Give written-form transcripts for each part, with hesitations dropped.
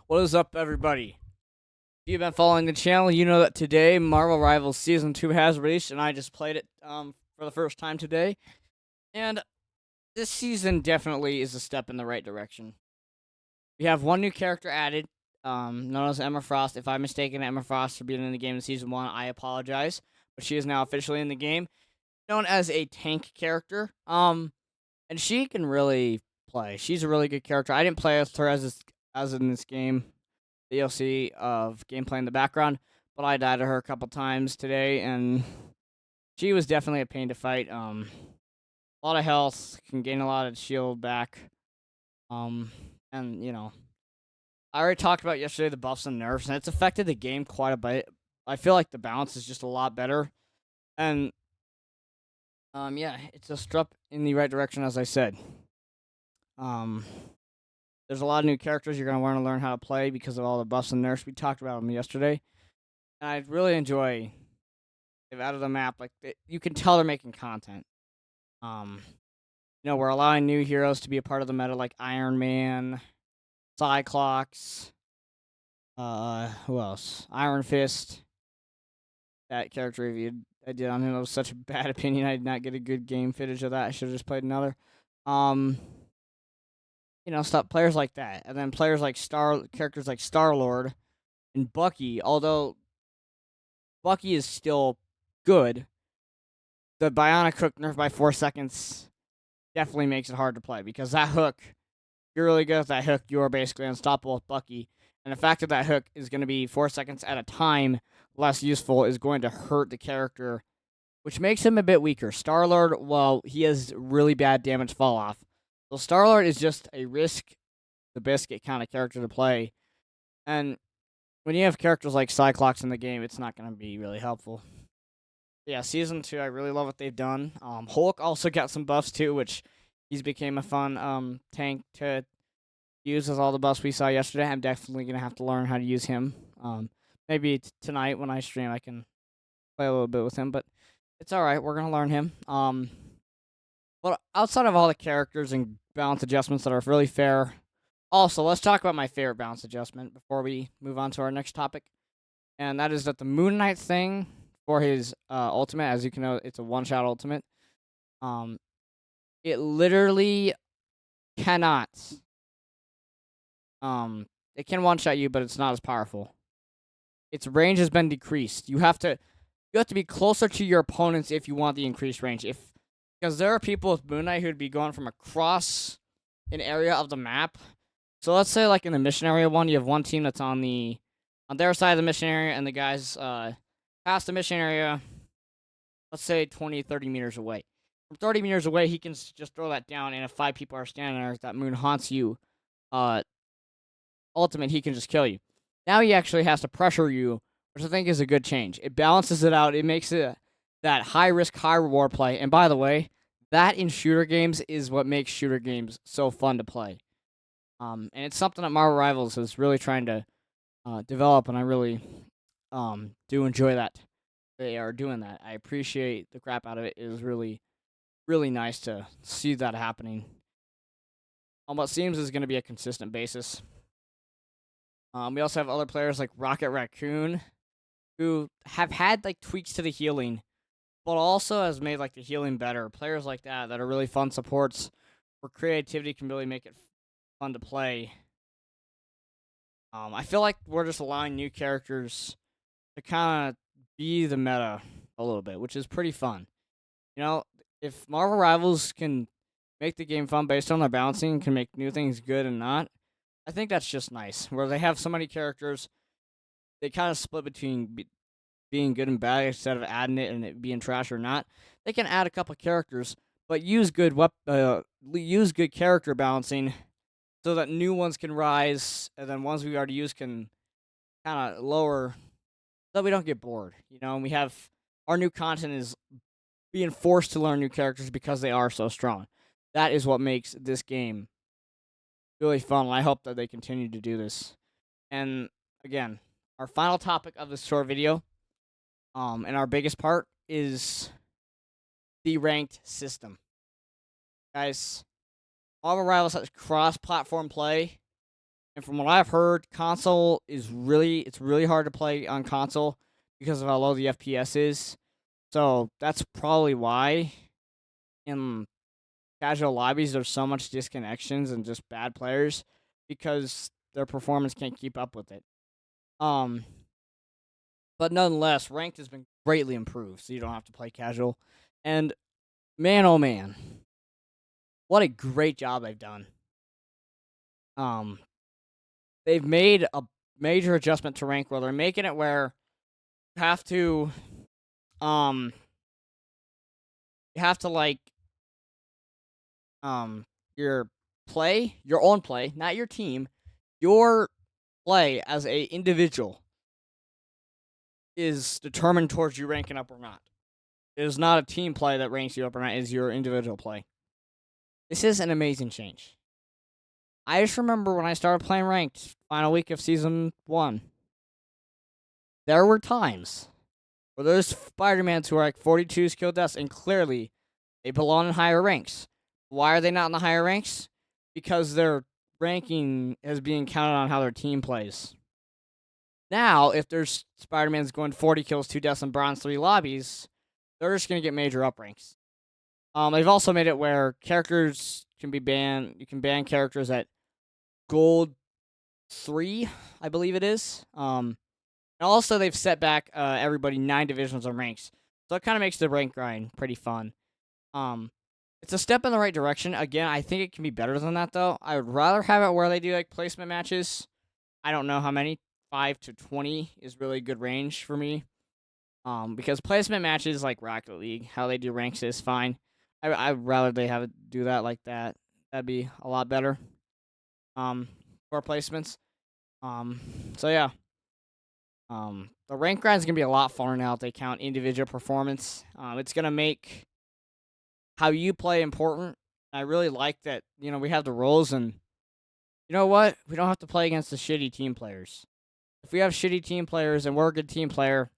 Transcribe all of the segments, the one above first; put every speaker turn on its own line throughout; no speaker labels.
What is up, everybody? If you've been following the channel, you know that today Marvel Rivals Season 2 has released, and I just played it for the first time today. And this season definitely is a step in the right direction. We have one new character added, known as Emma Frost. If I'm mistaken, Emma Frost for being in the game in Season 1, I apologize. But she is now officially in the game, known as a tank character. And she can really play. She's a really good character. I didn't play as her as in this game. DLC of gameplay in the background, but I died to her a couple times today, and she was definitely a pain to fight. A lot of health, can gain a lot of shield back. Um, and I already talked about yesterday the buffs and nerfs, and it's affected the game quite a bit. I feel like the balance is just a lot better, and yeah, it's a step in the right direction, as I said. Um, there's a lot of new characters you're gonna want to learn how to play because of all the buffs and nerfs. We talked about them yesterday. And I really enjoy they've added a map you can tell they're making content. Um, we're allowing new heroes to be a part of the meta like Iron Man, Cyclops, who else? Iron Fist. That character review I did on him, it was such a bad opinion. I did not get a good game footage of that. I should have just played another. Um, stuff players like that, and then players like characters like Star-Lord and Bucky. Although Bucky is still good, the Bionic Hook nerf by 4 seconds definitely makes it hard to play because that hook, you're really good at that hook, you're basically unstoppable with Bucky. And the fact that that hook is going to be 4 seconds at a time less useful is going to hurt the character, which makes him a bit weaker. Star-Lord, well, he has really bad damage fall off. So Star-Lord is just a risk the biscuit kind of character to play. And when you have characters like Cyclops in the game, it's not going to be really helpful. Yeah, Season 2, I really love what they've done. Hulk also got some buffs too, which he's became a fun tank to use with all the buffs we saw yesterday. I'm definitely going to have to learn how to use him. Maybe tonight when I stream I can play a little bit with him, but it's alright, we're going to learn him. But outside of all the characters and balance adjustments that are really fair, also, let's talk about my favorite balance adjustment before we move on to our next topic. And that is that the Moon Knight thing for his ultimate, as you can know, it's a one-shot ultimate. Um, it literally cannot. It can one-shot you, but it's not as powerful. Its range has been decreased. You have to be closer to your opponents if you want the increased range. Because there are people with Moon Knight who'd be going from across an area of the map. So let's say like in the mission area one, you have one team that's on their side of the mission area, and the guys past the mission area, let's say 20, 30 meters away. From 30 meters away, he can just throw that down, and if 5 people are standing there, that moon haunts you, ultimate, he can just kill you. Now he actually has to pressure you, which I think is a good change. It balances it out. It makes it that high risk, high reward play. And by the way, that in shooter games is what makes shooter games so fun to play. And it's something that Marvel Rivals is really trying to develop, and I really do enjoy that they are doing that. I appreciate the crap out of it. It is really, really nice to see that happening on what seems is going to be a consistent basis. We also have other players like Rocket Raccoon, who have had like tweaks to the healing, but also has made like the healing better. Players like that are really fun supports, where creativity can really make it fun to play. I feel like we're just allowing new characters to kind of be the meta a little bit, which is pretty fun. If Marvel Rivals can make the game fun based on their balancing, can make new things good and not, I think that's just nice. Where they have so many characters, they kind of split between being good and bad instead of adding it and it being trash or not. They can add a couple characters, but use good character balancing so that new ones can rise, and then ones we already used can kind of lower, so we don't get bored. And we have our new content is being forced to learn new characters because they are so strong. That is what makes this game really fun, and I hope that they continue to do this. And again, our final topic of this short video, and our biggest part is the ranked system. Guys, Marvel Rivals has cross-platform play, And from what I've heard, console is it's really hard to play on console because of how low the FPS is. So that's probably why in casual lobbies there's so much disconnections and just bad players because their performance can't keep up with it. But nonetheless, ranked has been greatly improved, so you don't have to play casual. And man, oh man, what a great job they've done. They've made a major adjustment to rank where they're making it where you have to, like, your own play, not your team, your play as a individual is determined towards you ranking up or not. It is not a team play that ranks you up or not, it is your individual play. This is an amazing change. I just remember when I started playing ranked, final week of season 1, there were times where there's Spider-Mans who are like 42 skill deaths, and clearly they belong in higher ranks. Why are they not in the higher ranks? Because their ranking is being counted on how their team plays. Now, if there's Spider-Man's going 40 kills, 2 deaths, and bronze 3 lobbies, they're just going to get major up ranks. They've also made it where characters can be banned. You can ban characters at gold 3, I believe it is. And also, they've set back everybody 9 divisions on ranks. So it kind of makes the rank grind pretty fun. It's a step in the right direction. Again, I think it can be better than that, though. I would rather have it where they do like placement matches. I don't know how many. 5 to 20 is really good range for me. Because placement matches like Rocket League, how they do ranks is fine. I'd rather they have it do that like that. That'd be a lot better. For placements. So yeah. The rank grind is gonna be a lot funner now if they count individual performance. It's gonna make how you play important. I really like that, we have the roles, and you know what? We don't have to play against the shitty team players. If we have shitty team players and we're a good team player,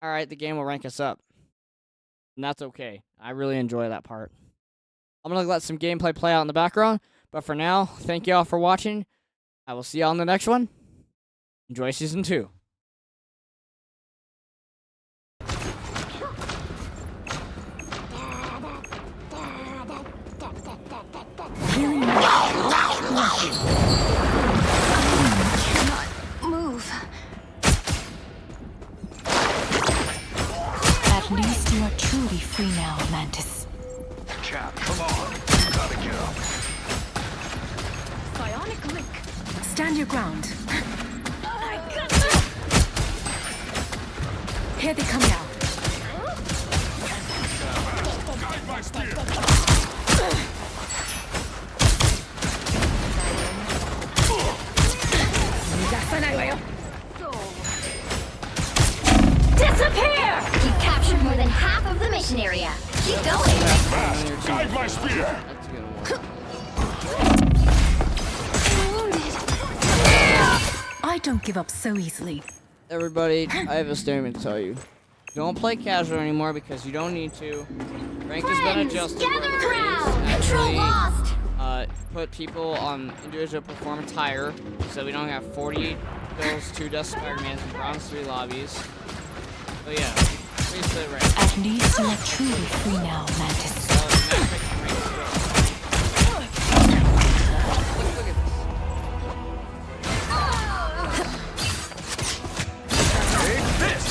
all right, the game will rank us up. And that's okay. I really enjoy that part. I'm going to let some gameplay play out in the background. But for now, thank you all for watching. I will see y'all in the next one. Enjoy Season 2.
At least you are truly free now, Mantis.
Chap, come on. You gotta get up.
Bionic link. Stand your ground. Here they come now.
Guide my spear.
Disappear!
You've captured more than half of the mission area. Keep going.
Fast. Guide my spear.
That's a good one.
Wounded.
I don't give up so easily.
Everybody, I have a statement to tell you. Don't play casual anymore because you don't need to. Rank has been
Friends,
adjusted.
gather
where
around.
it
Control
actually,
lost.
put people on individual performance higher, so we don't have 40 kills, 2 deaths, Spider-Mans, and bronze 3 lobbies. So yeah, please play rank.
At least you are truly free now, Mantis.
The match makes rank grow. Look at this.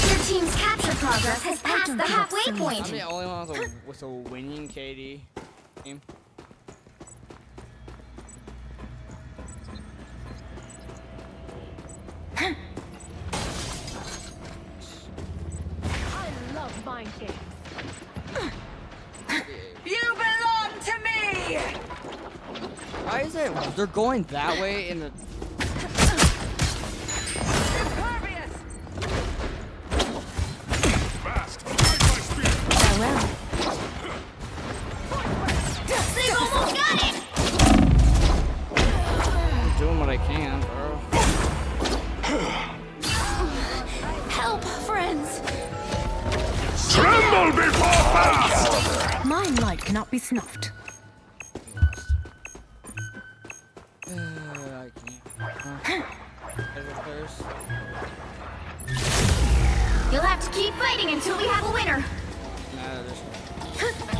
Your team's capture progress has passed the halfway
I'm
point.
the only one with a winning KD team.
I love mind games.
You belong to me!
Why is it? They're going that way in the.
Impervious!
Fast. Guide my spear.
Farewell.
They've almost got it.
I'm doing what I can, bro.
Help, friends.
Tremble before fast.
My light cannot be snuffed.
players.
You'll have to keep fighting until we have a winner.
Nah, there's